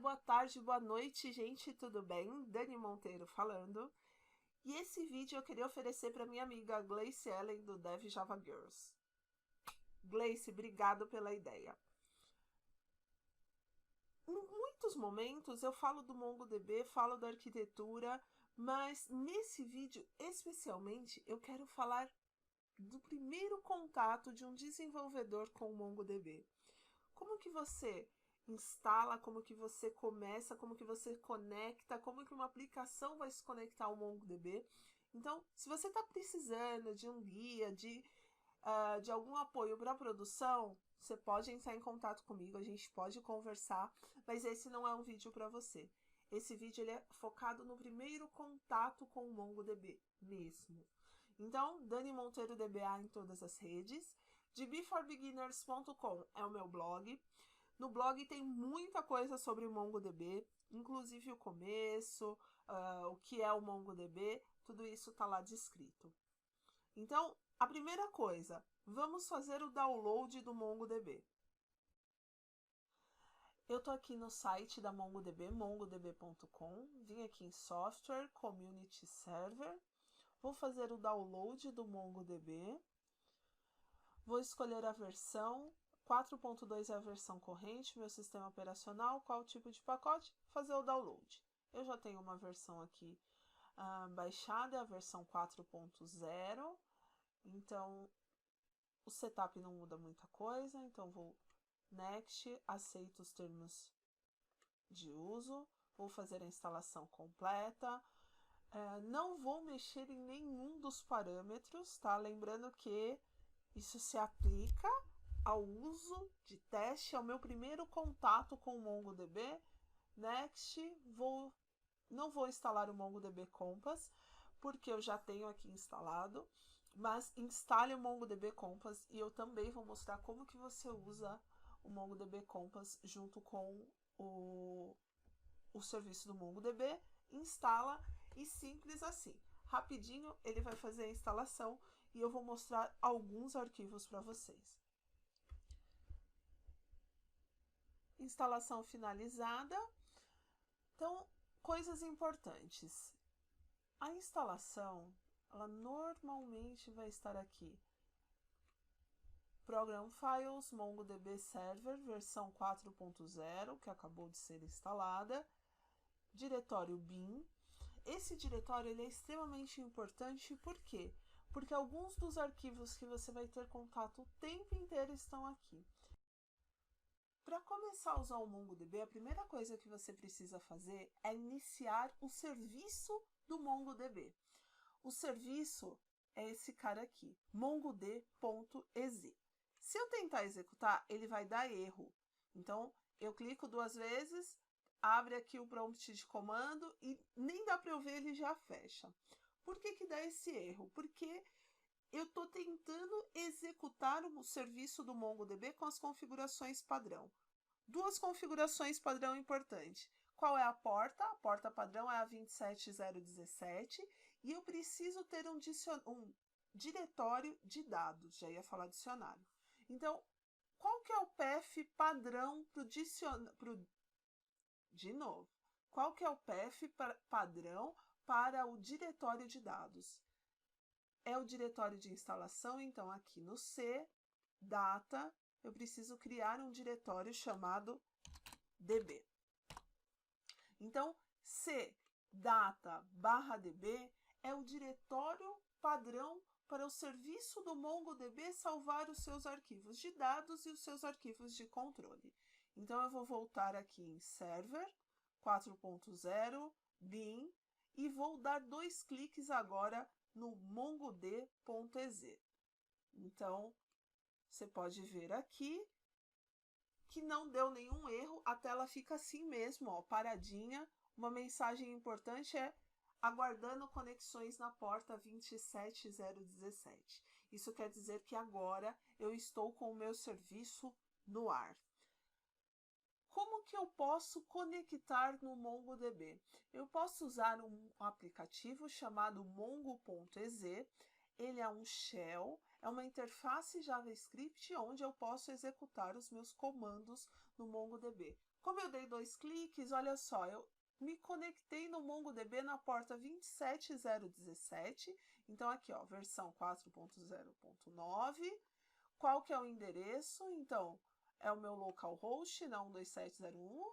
boa tarde, boa noite, gente, tudo bem? Dani Monteiro falando. E esse vídeo eu queria oferecer para minha amiga Gleice Ellen do Dev Java Girls. Gleice, obrigado pela ideia. Em muitos momentos eu falo do MongoDB, falo da arquitetura, mas nesse vídeo especialmente eu quero falar do primeiro contato de um desenvolvedor com o MongoDB. Como que você instala, como que você começa, como que você conecta, como que uma aplicação vai se conectar ao MongoDB. Então, se você está precisando de um guia, de algum apoio para a produção, você pode entrar em contato comigo, a gente pode conversar, mas esse não é um vídeo para você. Esse vídeo ele é focado no primeiro contato com o MongoDB mesmo. Então, Dani Monteiro DBA em todas as redes. dbforbeginners.com é o meu blog. No blog tem muita coisa sobre o MongoDB, inclusive o começo, o que é o MongoDB, tudo isso está lá descrito. Então, a primeira coisa, vamos fazer o download do MongoDB. Eu estou aqui no site da MongoDB, mongodb.com, vim aqui em Software, Community Server, vou fazer o download do MongoDB, vou escolher a versão, 4.2 é a versão corrente, meu sistema operacional, qual o tipo de pacote, fazer o download. Eu já tenho uma versão aqui baixada, é a versão 4.0, então o setup não muda muita coisa, então vou Next, aceito os termos de uso, vou fazer a instalação completa, não vou mexer em nenhum dos parâmetros, tá? Lembrando que isso se aplica ao uso de teste, ao meu primeiro contato com o MongoDB. Next, não vou instalar o MongoDB Compass, porque eu já tenho aqui instalado, mas instale o MongoDB Compass e eu também vou mostrar como que você usa o MongoDB Compass junto com o serviço do MongoDB, instala e simples assim. Rapidinho ele vai fazer a instalação e eu vou mostrar alguns arquivos para vocês. Instalação finalizada. Então, coisas importantes. A instalação, ela normalmente vai estar aqui. Program Files, MongoDB Server, versão 4.0, que acabou de ser instalada. Diretório bin. Esse diretório ele é extremamente importante, por quê? Porque alguns dos arquivos que você vai ter contato o tempo inteiro estão aqui. Para começar a usar o MongoDB, a primeira coisa que você precisa fazer é iniciar o serviço do MongoDB. O serviço é esse cara aqui, mongod.exe. Se eu tentar executar, ele vai dar erro. Então, eu clico 2 vezes, abre aqui o prompt de comando e nem dá para eu ver, ele já fecha. Por que dá esse erro? Porque eu estou tentando executar o serviço do MongoDB com as configurações padrão. 2 configurações padrão importantes. Qual é a porta? A porta padrão é a 27017 e eu preciso ter um diretório de dados, já ia falar dicionário. Então, qual que é o path padrão para o dicionário? De novo, qual que é o path padrão para o diretório de dados? É o diretório de instalação, então aqui no C, data, eu preciso criar um diretório chamado db. Então, C, data/db é o diretório padrão para o serviço do MongoDB salvar os seus arquivos de dados e os seus arquivos de controle. Então, eu vou voltar aqui em Server 4.0, bin, e vou dar 2 cliques agora no mongod.exe. Então, você pode ver aqui que não deu nenhum erro, a tela fica assim mesmo, ó, paradinha. Uma mensagem importante é aguardando conexões na porta 27017. Isso quer dizer que agora eu estou com o meu serviço no ar. Como que eu posso conectar no MongoDB? Eu posso usar um aplicativo chamado mongo.exe. Ele é um shell, é uma interface JavaScript onde eu posso executar os meus comandos no MongoDB. Como eu dei 2 cliques, olha só, eu me conectei no MongoDB na porta 27017. Então, aqui, ó, versão 4.0.9. Qual que é o endereço? Então, é o meu localhost, na 12701,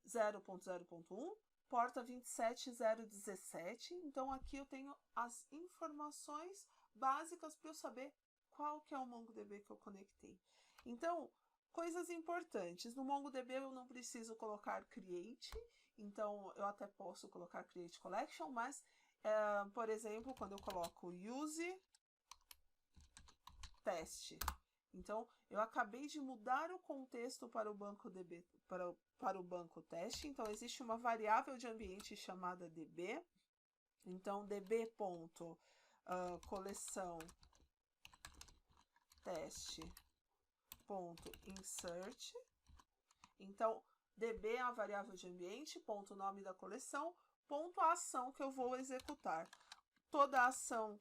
0.0.1, porta 27017. Então, aqui eu tenho as informações básicas para eu saber qual que é o MongoDB que eu conectei. Então, coisas importantes. No MongoDB eu não preciso colocar create, então eu até posso colocar create collection, mas, por exemplo, quando eu coloco use teste, então eu acabei de mudar o contexto para o banco DB, para o banco teste, então existe uma variável de ambiente chamada db, então db.coleção teste.insert. Então, db é a variável de ambiente, ponto nome da coleção, ponto a ação que eu vou executar. Toda ação,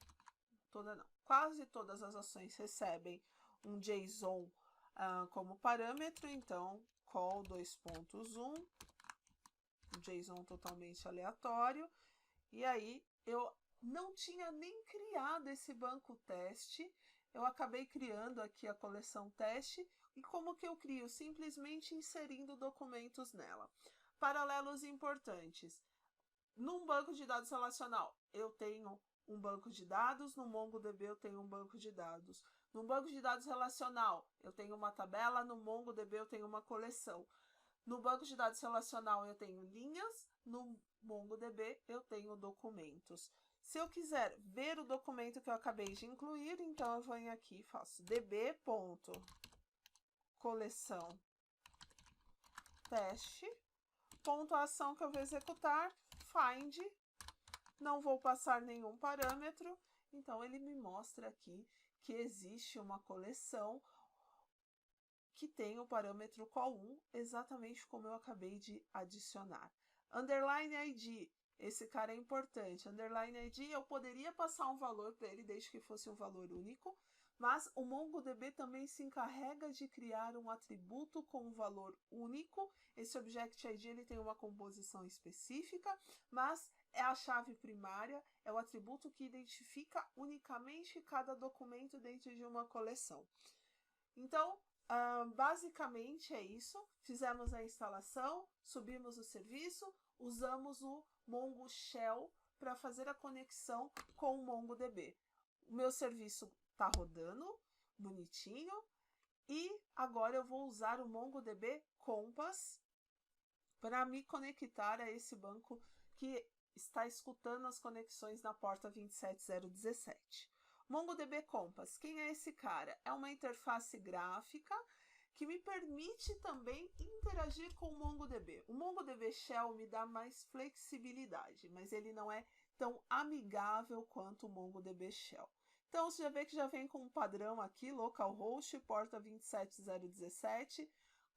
quase todas as ações recebem um JSON como parâmetro, então call 2.1, JSON totalmente aleatório, e aí eu não tinha nem criado esse banco teste, eu acabei criando aqui a coleção teste. E como que eu crio? Simplesmente inserindo documentos nela. Paralelos importantes. Num banco de dados relacional, eu tenho um banco de dados, no MongoDB eu tenho um banco de dados. Num banco de dados relacional, eu tenho uma tabela, no MongoDB eu tenho uma coleção. No banco de dados relacional eu tenho linhas, no MongoDB eu tenho documentos. Se eu quiser ver o documento que eu acabei de incluir, então eu venho aqui e faço db.coleção teste, pontuação que eu vou executar, find, não vou passar nenhum parâmetro, então ele me mostra aqui que existe uma coleção que tem o parâmetro call1, exatamente como eu acabei de adicionar. Underline ID, esse cara é importante. Underline ID, eu poderia passar um valor para ele, desde que fosse um valor único, mas o MongoDB também se encarrega de criar um atributo com um valor único. Esse Object ID ele tem uma composição específica, mas é a chave primária, é o atributo que identifica unicamente cada documento dentro de uma coleção. Então, basicamente é isso. Fizemos a instalação, subimos o serviço, usamos o Mongo Shell para fazer a conexão com o MongoDB. O meu serviço está rodando bonitinho e agora eu vou usar o MongoDB Compass para me conectar a esse banco que está escutando as conexões na porta 27017. MongoDB Compass, quem é esse cara? É uma interface gráfica que me permite também interagir com o MongoDB. O MongoDB Shell me dá mais flexibilidade, mas ele não é tão amigável quanto o MongoDB Shell. Então, você já vê que já vem com um padrão aqui, localhost, porta 27017,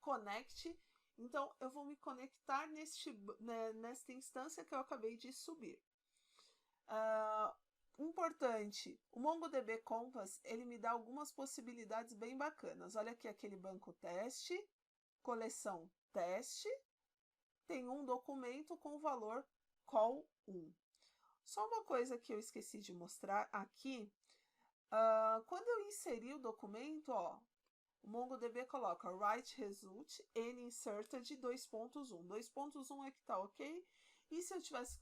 connect. Então, eu vou me conectar nesta instância que eu acabei de subir. Importante, o MongoDB Compass, ele me dá algumas possibilidades bem bacanas. Olha aqui aquele banco teste, coleção teste, tem um documento com o valor call1. Só uma coisa que eu esqueci de mostrar aqui, quando eu inseri o documento, ó, o MongoDB coloca write result n inserted 2.1. 2.1 é que tá ok, e se eu tivesse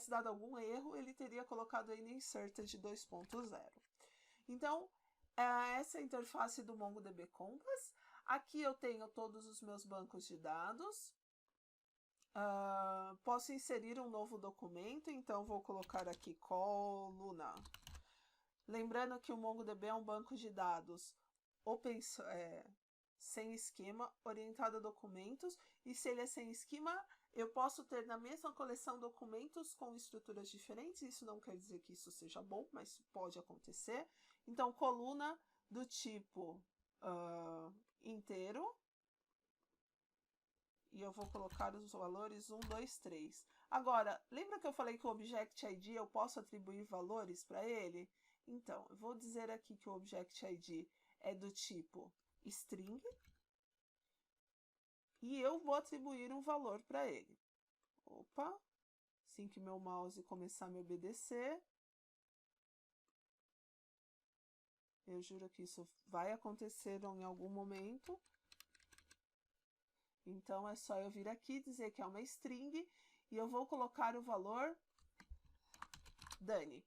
dado algum erro, ele teria colocado n inserted 2.0. Então, essa é a interface do MongoDB Compass. Aqui eu tenho todos os meus bancos de dados. Posso inserir um novo documento, então vou colocar aqui coluna. Lembrando que o MongoDB é um banco de dados sem esquema, orientado a documentos, e se ele é sem esquema, eu posso ter na mesma coleção documentos com estruturas diferentes. Isso não quer dizer que isso seja bom, mas pode acontecer. Então, coluna do tipo inteiro, e eu vou colocar os valores 1, 2, 3. Agora, lembra que eu falei que o Object ID eu posso atribuir valores para ele? Então, eu vou dizer aqui que o Object ID é do tipo string, e eu vou atribuir um valor para ele. Opa, assim que meu mouse começar a me obedecer, eu juro que isso vai acontecer em algum momento. Então, é só eu vir aqui, dizer que é uma string, e eu vou colocar o valor Dani.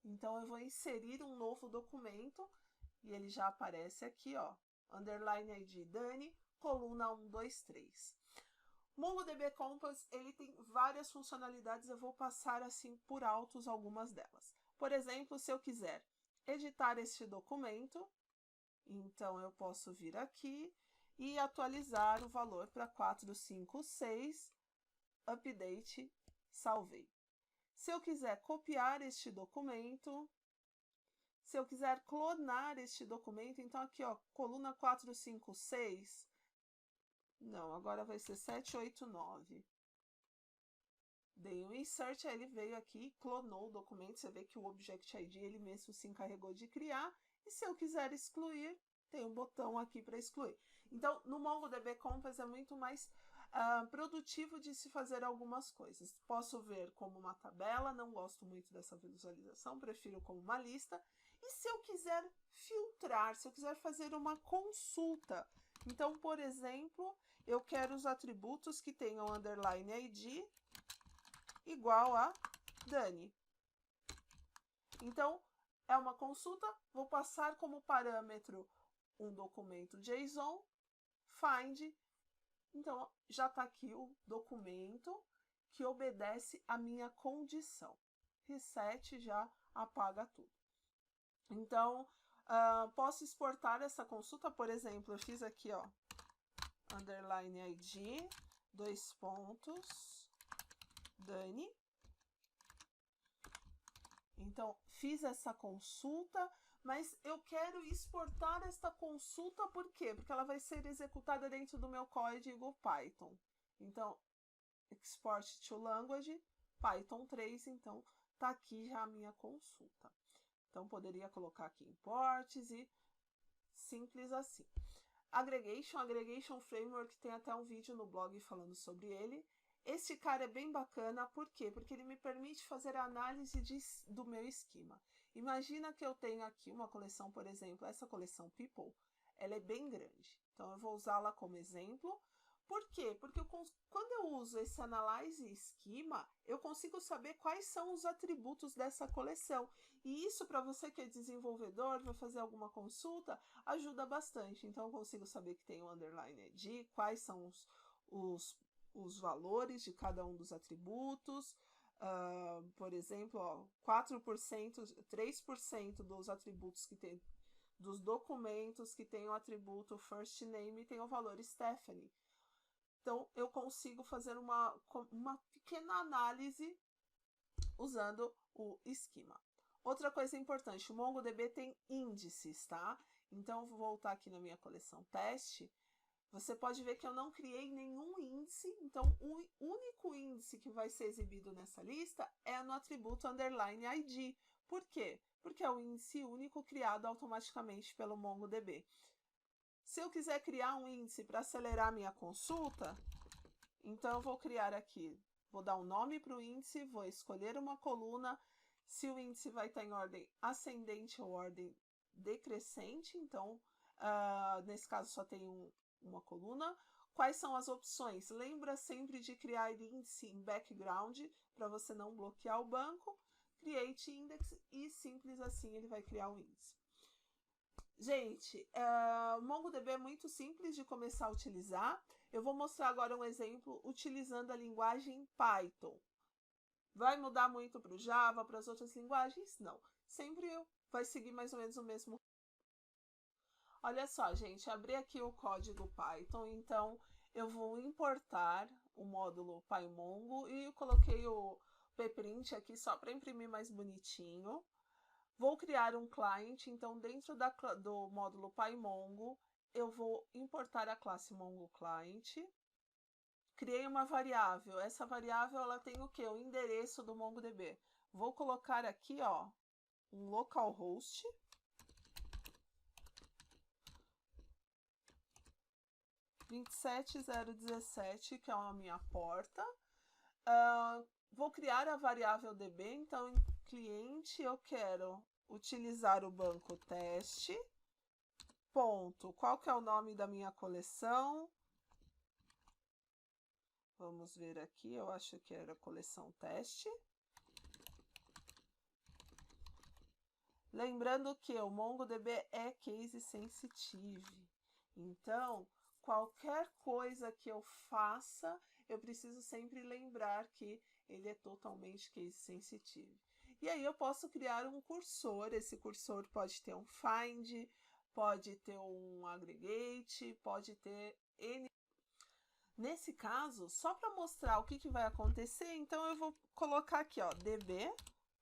Então, eu vou inserir um novo documento, e ele já aparece aqui, ó, underline ID Dani, coluna 1, 2, 3. MongoDB Compass, ele tem várias funcionalidades, eu vou passar assim por altos algumas delas. Por exemplo, se eu quiser editar este documento, então eu posso vir aqui e atualizar o valor para 456, update, salvei. Se eu quiser copiar este documento, se eu quiser clonar este documento, então aqui, ó, coluna 456, não, agora vai ser 789. Dei um insert, aí ele veio aqui, clonou o documento, você vê que o Object ID ele mesmo se encarregou de criar, e se eu quiser excluir, tem um botão aqui para excluir. Então, no MongoDB Compass é muito mais produtivo de se fazer algumas coisas. Posso ver como uma tabela, não gosto muito dessa visualização, prefiro como uma lista. E se eu quiser filtrar, se eu quiser fazer uma consulta, então, por exemplo, eu quero os atributos que tenham underline ID igual a Dani. Então, é uma consulta, vou passar como parâmetro um documento JSON, find, então já está aqui o documento que obedece à minha condição. Reset já apaga tudo. Então, posso exportar essa consulta, por exemplo, eu fiz aqui, ó, underline ID, 2 pontos, Dani. Então, fiz essa consulta, mas eu quero exportar esta consulta, por quê? Porque ela vai ser executada dentro do meu código Python. Então, export to language, Python 3, então tá aqui já a minha consulta. Então, poderia colocar aqui imports e simples assim. Aggregation Framework, tem até um vídeo no blog falando sobre ele. Esse cara é bem bacana, por quê? Porque ele me permite fazer a análise do meu esquema. Imagina que eu tenho aqui uma coleção, por exemplo, essa coleção People, ela é bem grande. Então, eu vou usá-la como exemplo. Por quê? Porque quando eu uso esse Analyze Schema, eu consigo saber quais são os atributos dessa coleção. E isso, para você que é desenvolvedor, vai fazer alguma consulta, ajuda bastante. Então, eu consigo saber que tem o underline ID, quais são os valores de cada um dos atributos. Por exemplo, ó, 4%, 3% dos atributos que tem, dos documentos que tem o atributo first name tem o valor Stephanie. Então, eu consigo fazer uma pequena análise usando o esquema. Outra coisa importante, o MongoDB tem índices, tá? Então, eu vou voltar aqui na minha coleção teste. Você pode ver que eu não criei nenhum índice, então o único índice que vai ser exibido nessa lista é no atributo underline ID. Por quê? Porque é o índice único criado automaticamente pelo MongoDB. Se eu quiser criar um índice para acelerar minha consulta, então eu vou criar aqui, vou dar um nome para o índice, vou escolher uma coluna, se o índice vai estar em ordem ascendente ou ordem decrescente, então nesse caso só tem uma coluna. Quais são as opções? Lembra sempre de criar índice em background para você não bloquear o banco. Create index e simples assim ele vai criar o índice. Gente, o MongoDB é muito simples de começar a utilizar. Eu vou mostrar agora um exemplo utilizando a linguagem Python. Vai mudar muito para o Java, para as outras linguagens? Não. Sempre vai seguir mais ou menos o mesmo. Olha só, gente, abri aqui o código Python, então eu vou importar o módulo PyMongo e eu coloquei o pprint aqui só para imprimir mais bonitinho. Vou criar um client, então dentro do módulo PyMongo, eu vou importar a classe MongoClient. Criei uma variável, essa variável ela tem o quê? O endereço do MongoDB. Vou colocar aqui, ó, um localhost. 27017, que é a minha porta. Vou criar a variável DB, então em cliente eu quero utilizar o banco teste. Ponto. Qual que é o nome da minha coleção? Vamos ver aqui, eu acho que era coleção teste. Lembrando que o MongoDB é case sensitive. Então, qualquer coisa que eu faça, eu preciso sempre lembrar que ele é totalmente case sensitive. E aí eu posso criar um cursor. Esse cursor pode ter um find, pode ter um aggregate, pode ter N. Nesse caso, só para mostrar o que vai acontecer, então eu vou colocar aqui, ó, db.find.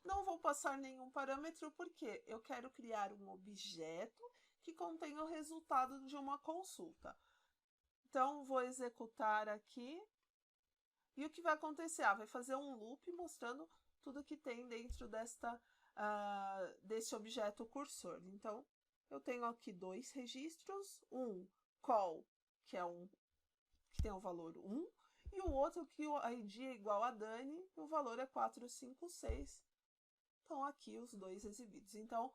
Não vou passar nenhum parâmetro porque eu quero criar um objeto que contenha o resultado de uma consulta. Então, vou executar aqui. E o que vai acontecer? Vai fazer um loop mostrando tudo que tem dentro desse objeto cursor. Então, eu tenho aqui dois registros. Um call, que tem o valor 1, e o outro que o ID é igual a Dani, e o valor é 456. Estão aqui os dois exibidos. Então,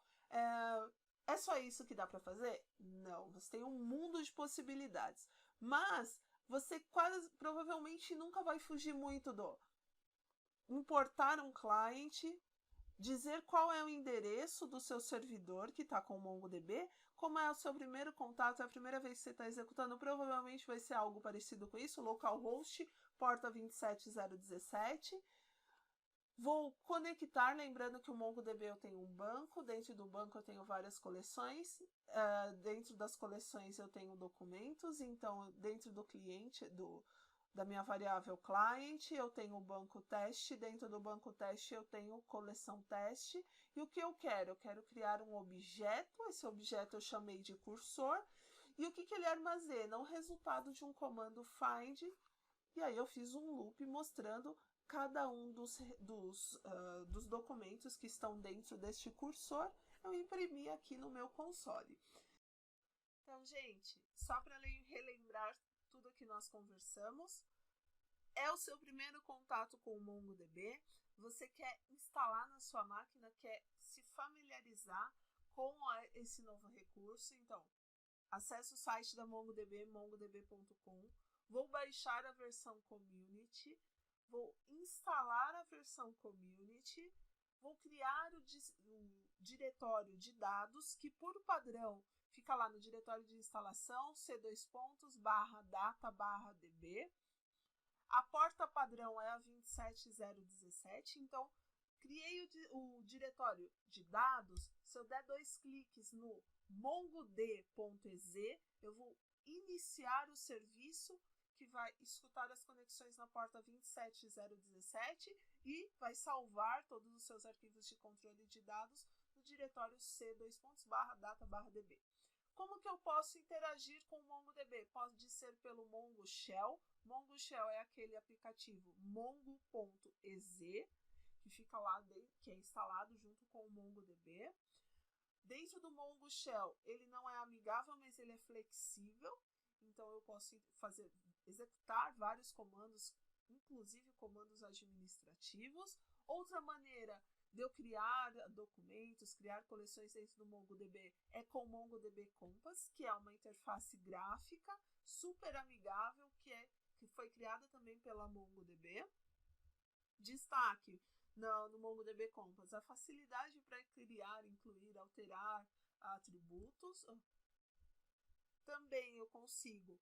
é só isso que dá para fazer? Não, você tem um mundo de possibilidades. Mas você provavelmente nunca vai fugir muito do importar um cliente, dizer qual é o endereço do seu servidor que está com o MongoDB, como é o seu primeiro contato, é a primeira vez que você está executando, provavelmente vai ser algo parecido com isso, localhost, porta 27017. Vou conectar, lembrando que o MongoDB eu tenho um banco, dentro do banco eu tenho várias coleções, dentro das coleções eu tenho documentos, então dentro do cliente, da minha variável client, eu tenho o banco teste, dentro do banco teste eu tenho coleção teste, e o que eu quero? Eu quero criar um objeto, esse objeto eu chamei de cursor, e o que ele armazena? O resultado de um comando find, e aí eu fiz um loop mostrando cada um dos documentos que estão dentro deste cursor, eu imprimi aqui no meu console. Então, gente, só para relembrar tudo que nós conversamos, é o seu primeiro contato com o MongoDB, você quer instalar na sua máquina, quer se familiarizar com esse novo recurso, então, acesse o site da MongoDB, mongodb.com, vou baixar a versão Community, vou instalar a versão Community, vou criar o diretório de dados, que por padrão fica lá no diretório de instalação, c:/data/db. A porta padrão é a 27017, então criei o diretório de dados. Se eu der 2 cliques no mongod.exe, eu vou iniciar o serviço que vai escutar as conexões na porta 27017 e vai salvar todos os seus arquivos de controle de dados no diretório c:/data/db. Como que eu posso interagir com o MongoDB? Pode ser pelo Mongo Shell. Mongo Shell é aquele aplicativo mongo.exe, que fica lá, que é instalado junto com o MongoDB. Dentro do Mongo Shell, ele não é amigável, mas ele é flexível. Então, eu posso executar vários comandos, inclusive comandos administrativos. Outra maneira de eu criar documentos, criar coleções dentro do MongoDB é com o MongoDB Compass, que é uma interface gráfica super amigável, que foi criada também pela MongoDB. Destaque no MongoDB Compass a facilidade para criar, incluir, alterar atributos. Também eu consigo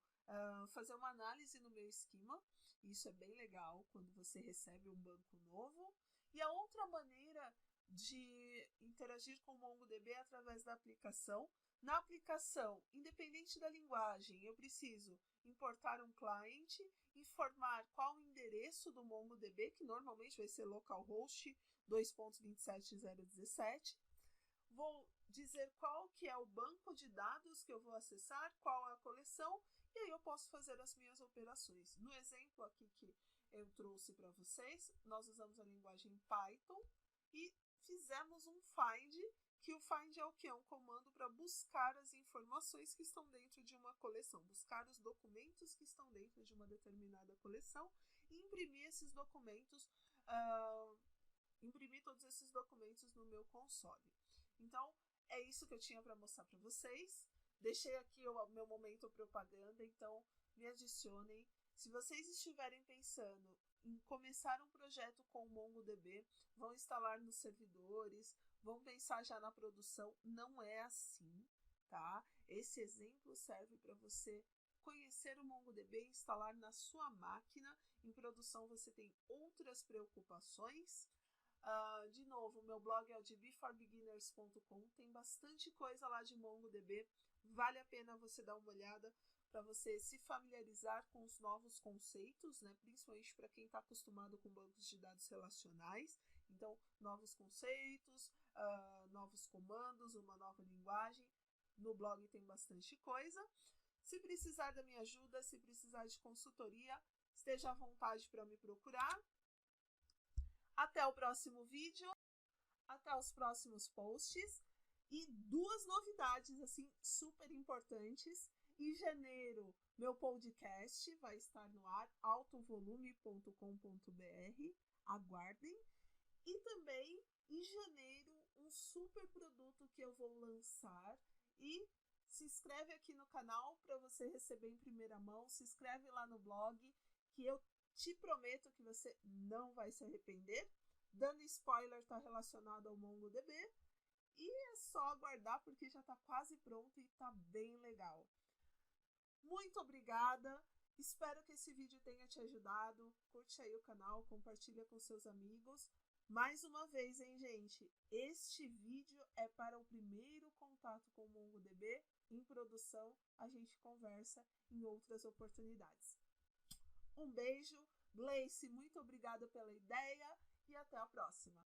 fazer uma análise no meu esquema. Isso é bem legal quando você recebe um banco novo. E a outra maneira de interagir com o MongoDB é através da aplicação. Na aplicação, independente da linguagem, eu preciso importar um client, informar qual o endereço do MongoDB, que normalmente vai ser localhost 2.27017. Vou dizer qual que é o banco de dados que eu vou acessar, qual é a coleção, e aí eu posso fazer as minhas operações. No exemplo aqui que eu trouxe para vocês, nós usamos a linguagem Python, e fizemos um find, que o find é o que? É um comando para buscar as informações que estão dentro de uma coleção, buscar os documentos que estão dentro de uma determinada coleção e imprimir esses documentos, imprimir todos esses documentos no meu console. Então, é isso que eu tinha para mostrar para vocês. Deixei aqui o meu momento propaganda, então me adicionem. Se vocês estiverem pensando em começar um projeto com o MongoDB, vão instalar nos servidores, vão pensar já na produção, não é assim, tá? Esse exemplo serve para você conhecer o MongoDB e instalar na sua máquina. Em produção você tem outras preocupações. De novo, meu blog é o dbforbeginners.com, tem bastante coisa lá de MongoDB, vale a pena você dar uma olhada para você se familiarizar com os novos conceitos, né? Principalmente para quem está acostumado com bancos de dados relacionais. Então, novos conceitos, novos comandos, uma nova linguagem. No blog tem bastante coisa. Se precisar da minha ajuda, se precisar de consultoria, esteja à vontade para me procurar. Até o próximo vídeo, até os próximos posts. E 2 novidades assim super importantes. Em janeiro, meu podcast vai estar no ar, altovolume.com.br. Aguardem. E também, em janeiro, um super produto que eu vou lançar. E se inscreve aqui no canal para você receber em primeira mão. Se inscreve lá no blog, que eu te prometo que você não vai se arrepender. Dando spoiler, está relacionado ao MongoDB. E é só aguardar, porque já está quase pronto e está bem legal. Muito obrigada. Espero que esse vídeo tenha te ajudado. Curte aí o canal, compartilha com seus amigos. Mais uma vez, hein, gente? Este vídeo é para o primeiro contato com o MongoDB. Em produção, a gente conversa em outras oportunidades. Um beijo. Gleice, muito obrigada pela ideia e até a próxima.